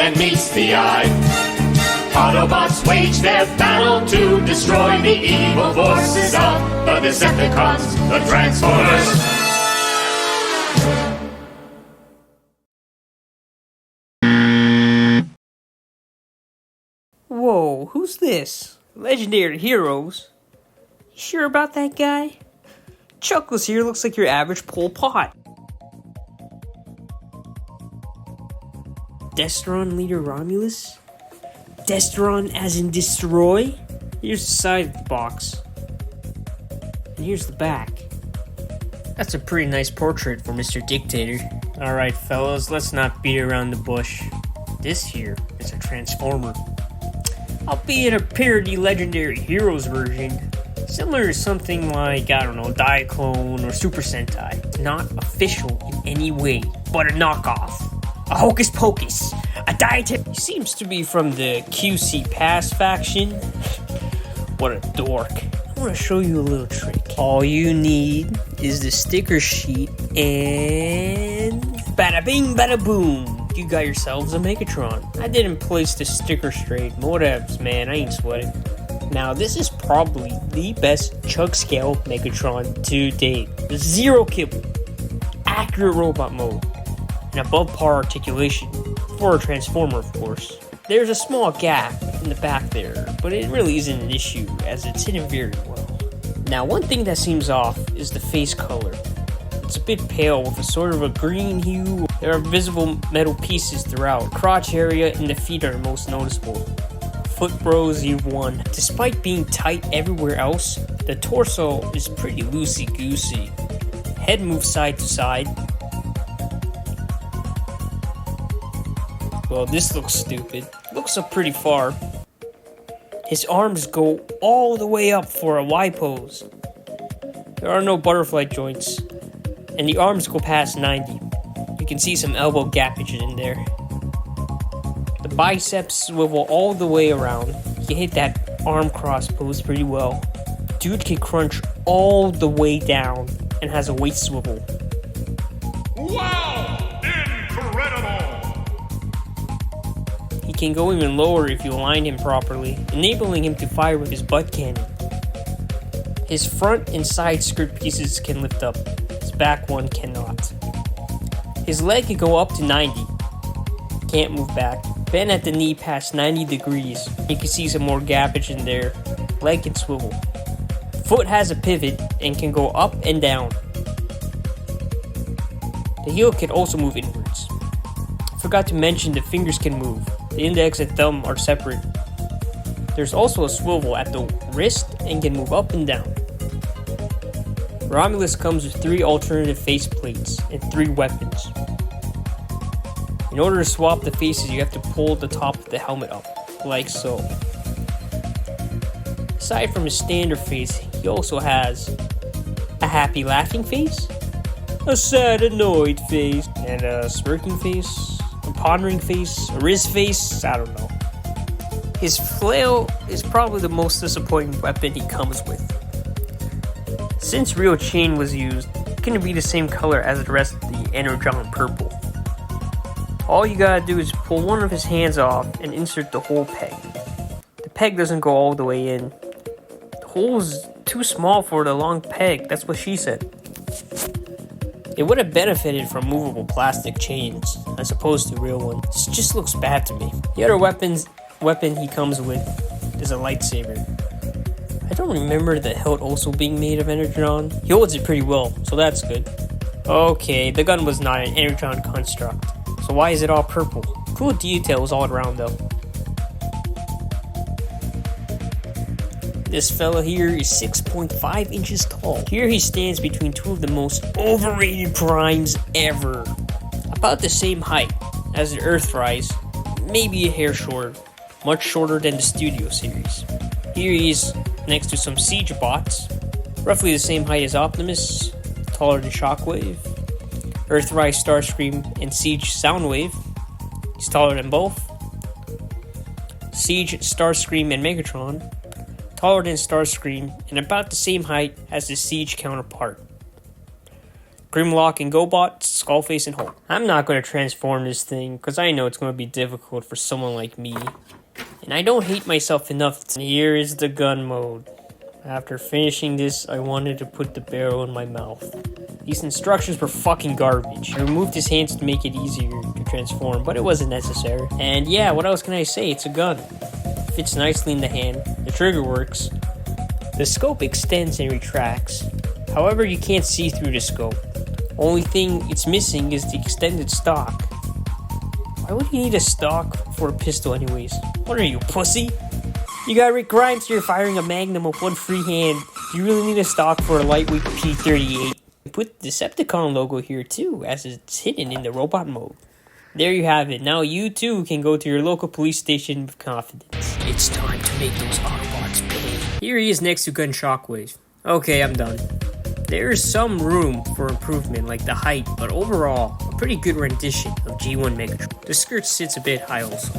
and meets the eye. Autobots wage their battle to destroy the evil forces of the Decepticons, the Transformers. Whoa, who's this? Legendary Heroes? You sure about that guy? Chuckles here looks like your average Pol Pot. Destron leader Romulus? Destron as in destroy? Here's the side of the box. And here's the back. That's a pretty nice portrait for Mr. Dictator. Alright fellas, let's not beat around the bush. This here is a Transformer. Albeit a parody Legendary Heroes version. Similar to something like, I don't know, Diaclone or Super Sentai. It's not official in any way, but a knockoff. A hocus pocus. A dietary. He seems to be from the QC Pass faction. What a dork. I want to show you a little trick. All you need is the sticker sheet and bada bing bada boom. You got yourselves a Megatron. I didn't place the sticker straight. Whatevs, man. I ain't sweating. Now, this is probably the best chug scale Megatron to date. Zero kibble. Accurate robot mode. And above par articulation. For a Transformer, of course. There's a small gap in the back there, but it really isn't an issue, as it's hidden very well. Now, one thing that seems off is the face color. It's a bit pale with a sort of a green hue. There are visible metal pieces throughout. Crotch area and the feet are most noticeable. Foot bros, you've won. Despite being tight everywhere else, the torso is pretty loosey-goosey. Head moves side to side. Well, this looks stupid. Looks up pretty far. His arms go all the way up for a Y pose. There are no butterfly joints, and the arms go past 90. You can see some elbow gappage in there. The biceps swivel all the way around. He hit that arm cross pose pretty well. Dude can crunch all the way down and has a waist swivel. Wow! Incredible! He can go even lower if you align him properly, enabling him to fire with his butt cannon. His front and side skirt pieces can lift up. His back one cannot. His leg can go up to 90. Can't move back. Bend at the knee past 90 degrees. You can see some more gappage in there. Leg can swivel. Foot has a pivot and can go up and down. The heel can also move inwards. Forgot to mention the fingers can move. The index and thumb are separate. There's also a swivel at the wrist and can move up and down. Romulus comes with 3 alternative face plates and 3 weapons. In order to swap the faces, you have to pull the top of the helmet up, like so. Aside from his standard face, he also has a happy laughing face, a sad annoyed face, and a smirking face, a pondering face, a Riz face, I don't know. His flail is probably the most disappointing weapon he comes with. Since real chain was used, it can be the same color as the rest of the Energon purple. All you gotta do is pull one of his hands off and insert the whole peg. The peg doesn't go all the way in. The hole is too small for the long peg, that's what she said. It would have benefited from movable plastic chains, as opposed to real ones. This just looks bad to me. The other weapon he comes with is a lightsaber. I don't remember the hilt also being made of Energon. He holds it pretty well, so that's good. Okay, the gun was not an Energon construct. So why is it all purple? Cool details all around though. This fella here is 6.5 inches tall. Here he stands between 2 of the most overrated primes ever. About the same height as the Earthrise, maybe a hair shorter. Much shorter than the Studio series. Here he is next to some Siege bots. Roughly the same height as Optimus, taller than Shockwave. Earthrise, Starscream, and Siege Soundwave. He's taller than both. Siege, Starscream, and Megatron. Taller than Starscream and about the same height as the Siege counterpart. Grimlock and GoBot, Skullface and Hulk. I'm not going to transform this thing because I know it's going to be difficult for someone like me. And I don't hate myself enough. Here is the gun mode. After finishing this, I wanted to put the barrel in my mouth. These instructions were fucking garbage. I removed his hands to make it easier to transform, but it wasn't necessary. And yeah, what else can I say? It's a gun. Fits nicely in the hand. The trigger works. The scope extends and retracts. However, you can't see through the scope. Only thing it's missing is the extended stock. Why would you need a stock for a pistol anyways? What are you, pussy? You got Rick Grimes here firing a Magnum with one free hand. You really need a stock for a lightweight P38. Put the Decepticon logo here too, as it's hidden in the robot mode. There you have it. Now you too can go to your local police station with confidence. It's time to make those Autobots pay. Here he is next to Gun Shockwave. Okay, I'm done. There is some room for improvement, like the height, but overall, a pretty good rendition of G1 Megatron. The skirt sits a bit high also.